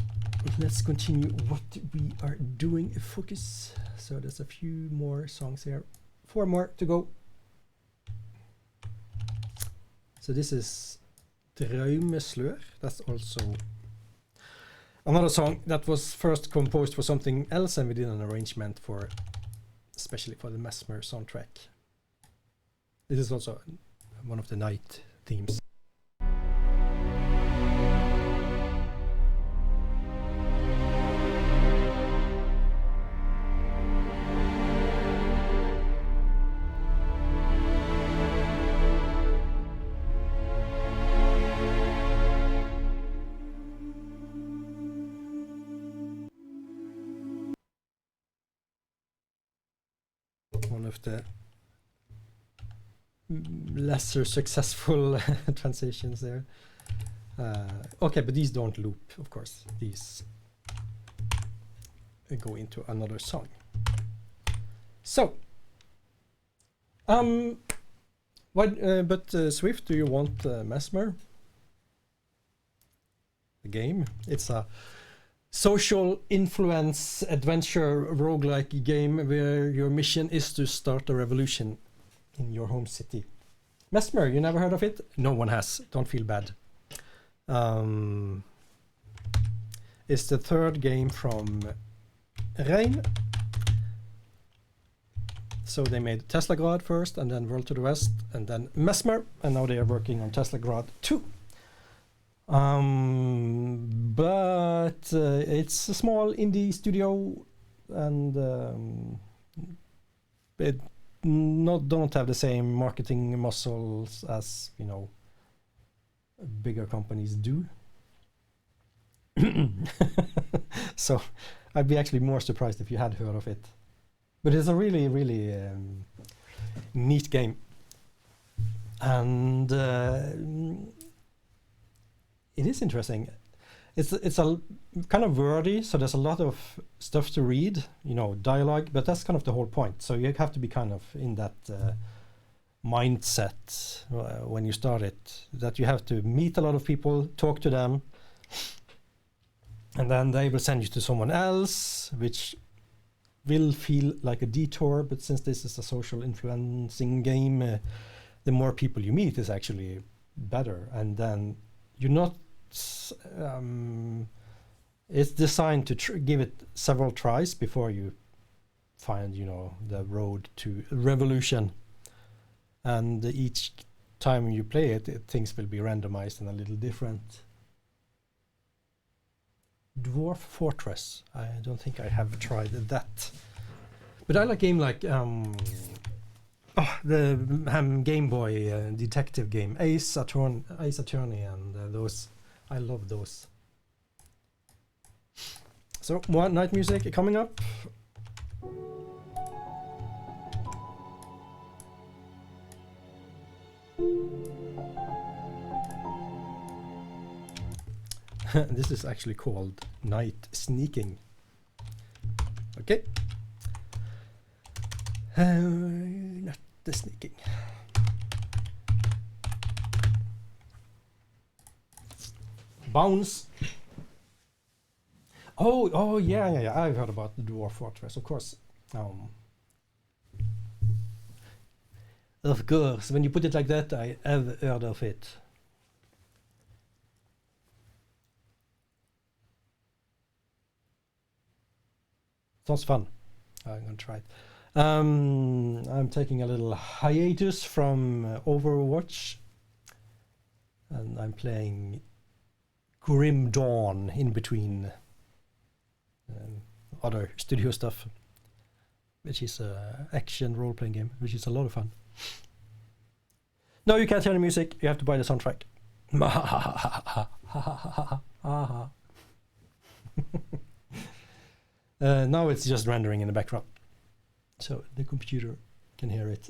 Speaker 1: Let's continue what we are doing. Focus. So there's a few more songs here. 4 more to go. So this is Drømmeslør. That's also another song that was first composed for something else, and we did an arrangement for, especially for the Mesmer soundtrack. This is also one of the night themes. One of the lesser successful transitions there. Okay, but these don't loop, of course. These go into another song. So, Swift, do you want Mesmer? The game? It's a social influence adventure roguelike game where your mission is to start a revolution in your home city. Mesmer, you never heard of it? No one has. Don't feel bad. It's the 3rd game from Rein. So they made Tesla Grad first, and then World to the West, and then Mesmer, and now they are working on Tesla Grad 2. But it's a small indie studio, and it don't have the same marketing muscles as, you know, bigger companies do. So I'd be actually more surprised if you had heard of it. But it's a really, really neat game. And it is interesting. It's a kind of wordy, so there's a lot of stuff to read, you know, dialogue, but that's kind of the whole point. So you have to be kind of in that mindset when you start it, that you have to meet a lot of people, talk to them, and then they will send you to someone else, which will feel like a detour, but since this is a social influencing game, the more people you meet is actually better. And then you're not it's designed to give it several tries before you find, you know, the road to revolution. And each time you play it, things will be randomized and a little different. Dwarf Fortress. I don't think I have tried that. But I like game like the Game Boy detective game, Ace Attorney, and those. I love those. So more Nightmusic coming up. This is actually called Night Sneaking. Okay. Not the sneaking. Bounce. Oh yeah. I've heard about the Dwarf Fortress, of course. Of course, when you put it like that, I have heard of it. Sounds fun. I'm gonna try it. I'm taking a little hiatus from Overwatch, and I'm playing Grim Dawn in between other studio stuff, which is an action role-playing game, which is a lot of fun. No, you can't hear the music. You have to buy the soundtrack. Now it's just rendering in the background, so the computer can hear it.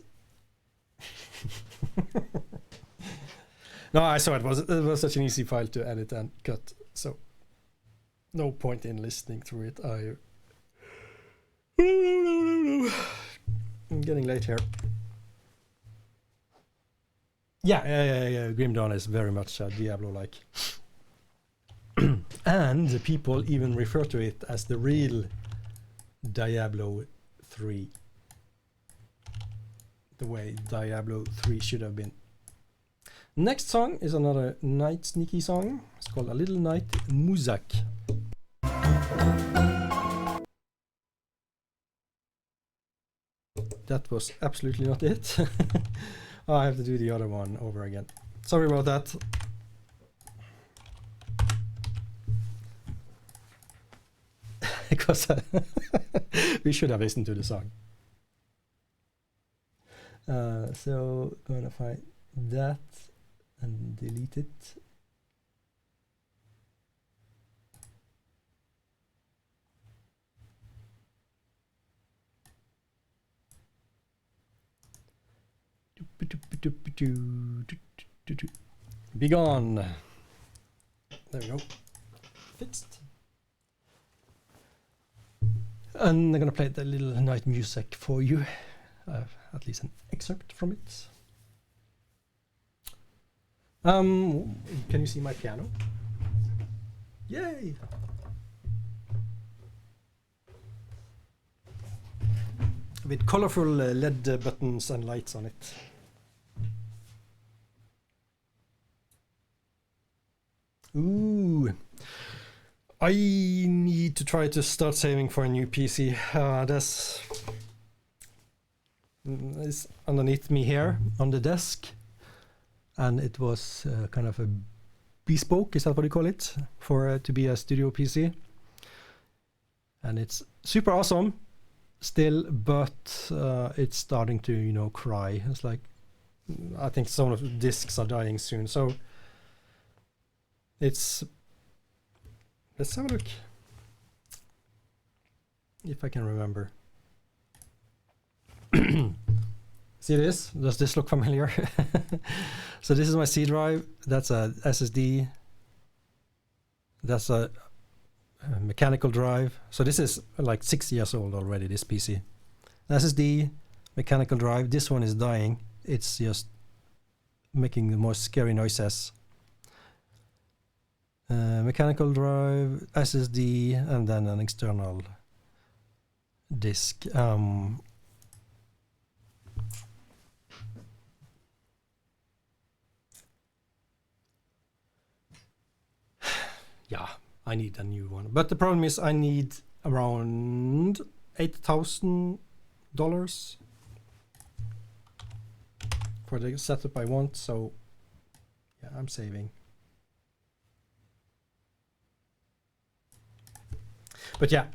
Speaker 1: No, I saw it was such an easy file to edit and cut, so no point in listening through it. I'm getting late here. Yeah. Grim Dawn is very much Diablo-like. And the people even refer to it as the real Diablo 3. The way Diablo 3 should have been. Next song is another night sneaky song. It's called A Little Nightmusic. That was absolutely not it. Oh, I have to do the other one over again. Sorry about that. Because we should have listened to the song. So I'm gonna find that and delete it. Be gone. There we go. Fixed. And I'm gonna play the little Nightmusic for you. At least an excerpt from it. Can you see my piano? Yay! With colorful LED buttons and lights on it. Ooh. I need to try to start saving for a new PC. is underneath me here on the desk, and it was kind of a bespoke, is that what you call it, for to be a studio PC. And it's super awesome still, but it's starting to, you know, cry. It's like, I think some of the discs are dying soon, so it's, let's have a look if I can remember. See this? Does this look familiar? So this is my C drive. That's a SSD. That's a mechanical drive. So this is like 6 years old already, this PC. SSD, mechanical drive. This one is dying. It's just making the most scary noises. Mechanical drive, SSD, and then an external disk. Yeah, I need a new one. But the problem is I need around $8,000 for the setup I want, so yeah, I'm saving. But yeah,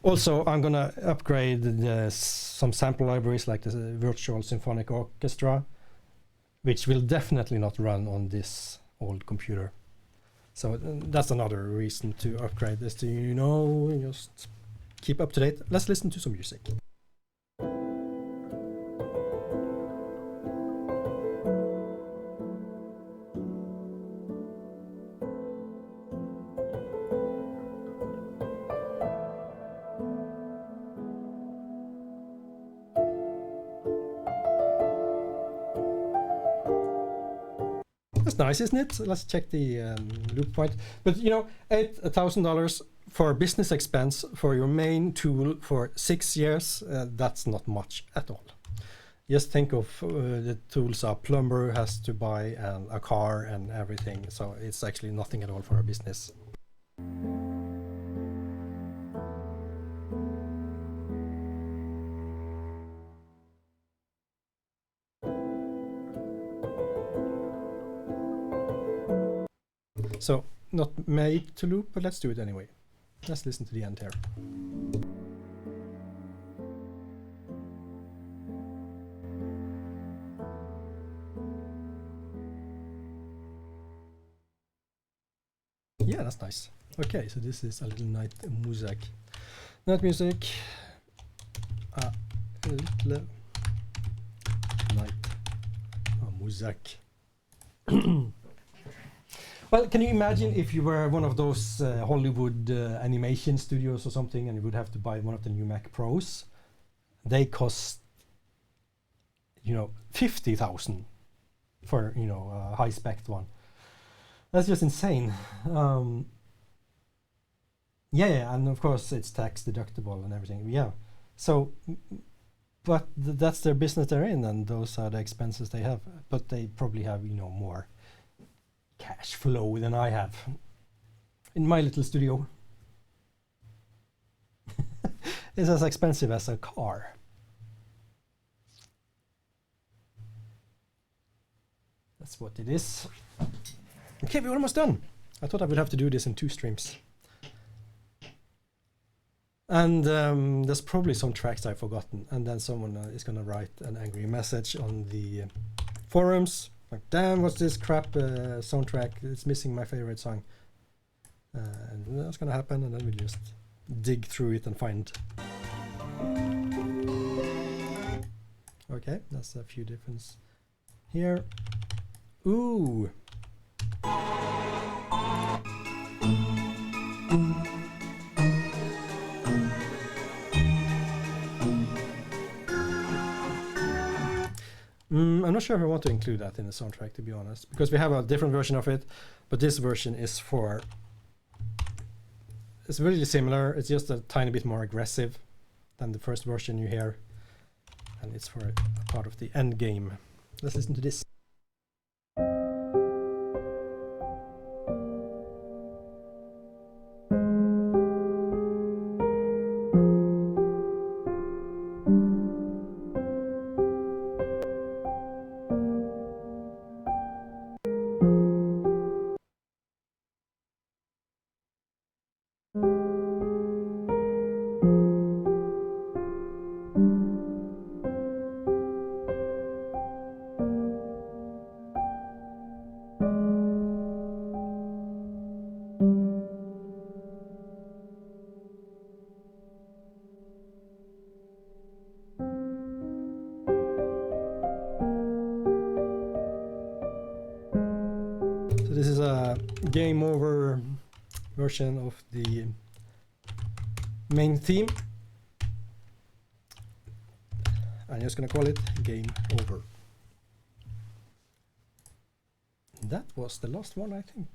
Speaker 1: also I'm gonna upgrade some sample libraries like the Virtual Symphonic Orchestra, which will definitely not run on this old computer. So that's another reason to upgrade this, to, you know, just keep up to date. Let's listen to some music. That's nice, isn't it? Let's check the loop point. But you know, $8,000 for business expense for your main tool for 6 years, that's not much at all. Just think of the tools a plumber has to buy and a car and everything. So it's actually nothing at all for a business. So, not made to loop, but let's do it anyway. Let's listen to the end here. Yeah, that's nice. Okay, so this is a little Nightmusic. Nightmusic. A little Nightmusic. Well, can you imagine if you were one of those Hollywood animation studios or something, and you would have to buy one of the new Mac Pros? They cost, you know, 50,000 for, you know, a high spec one. That's just insane. Yeah, and of course it's tax deductible and everything. Yeah, so, but that's their business they're in, and those are the expenses they have. But they probably have, you know, more cash flow than I have in my little studio. It's as expensive as a car. That's what it is. Okay, we're almost done. I thought I would have to do this in 2 streams. And there's probably some tracks I've forgotten, and then someone is gonna write an angry message on the forums. Like, damn, what's this crap soundtrack? It's missing my favorite song. And that's gonna happen, and then we just dig through it and find. Okay, that's a few difference here. Ooh. I'm not sure if I want to include that in the soundtrack, to be honest, because we have a different version of it, but this version is for, it's really similar, it's just a tiny bit more aggressive than the first version you hear, and it's for a part of the end game. Let's listen to this. So this is a game over version of the main theme. I'm just gonna call it Game Over. That was the last one, I think.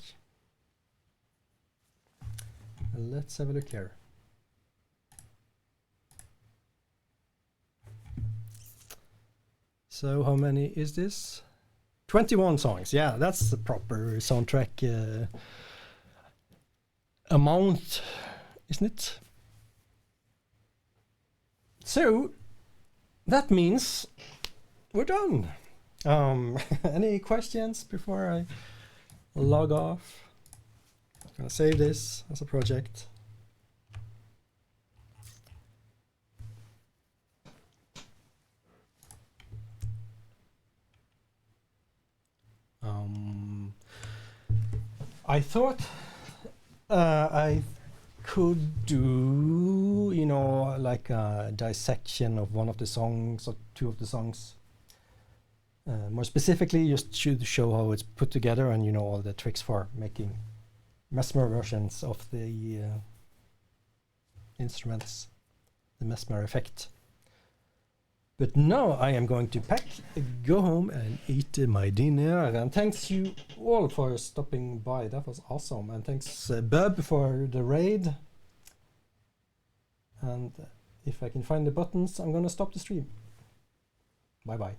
Speaker 1: Let's have a look here. So how many is this? 21 songs. Yeah, that's the proper soundtrack amount, isn't it? So that means we're done. Any questions before I log off? I'm gonna save this as a project. I thought I could do, you know, like a dissection of one of the songs or two of the songs. More specifically, just to show how it's put together and, you know, all the tricks for making Mesmer versions of the instruments, the Mesmer effect. But now I am going to pack, go home and eat my dinner. And thanks you all for stopping by. That was awesome. And thanks Bub for the raid. And if I can find the buttons, I'm gonna stop the stream. Bye bye.